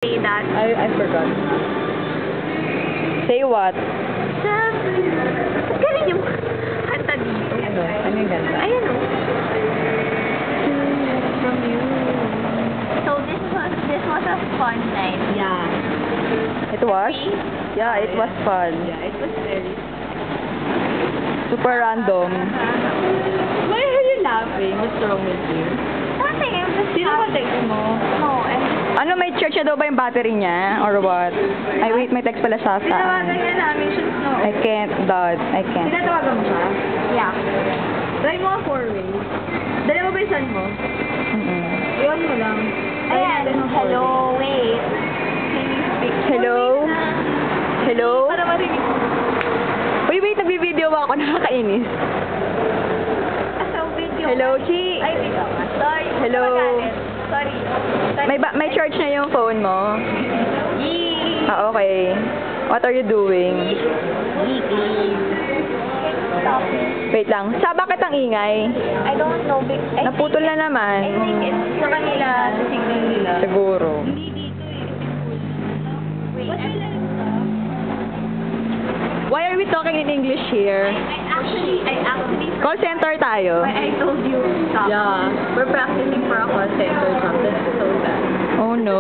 Say that. I forgot. Say what? Galing yung kanta dito. Ano yung ganda? Ayan o. From you. So this was a fun night. Yeah. It was? Yeah, it was fun. Yeah, it was very Super random. Why are you laughing? What's wrong with you? Nothing. I'm just Sino ba text mo? No, Ano, may charge na daw ba yung battery niya? Or what? Ay, wait, may text pala sa Tinawagan saan. niya namin siya. No. I can't, Dad. I can't. Tinatawagan mo siya? Yeah. Try mo ang 4-way. Dali mo ba yung son mo? Iwan mo lang. Ayan. Hello, wait. Can you speak? Hello? Hello? Para marinig. Wait, nagbibideo ba ako? Nakakainis. So, video. Hello, Chi. Ay, video. Sorry. Hello. Sorry. May charge na yung phone mo? Yee. Ah, okay. What are you doing? Stop. Wait lang. Bakit ang ingay? I don't know. Naputol na naman. I think it's sa kanila, sa signal nila. Siguro. Hindi dito eh. Wait, Why are we talking in English here? I actually Call center tayo. I told you stop. Yeah. We're practicing for a call center job. That's so bad. Oh no.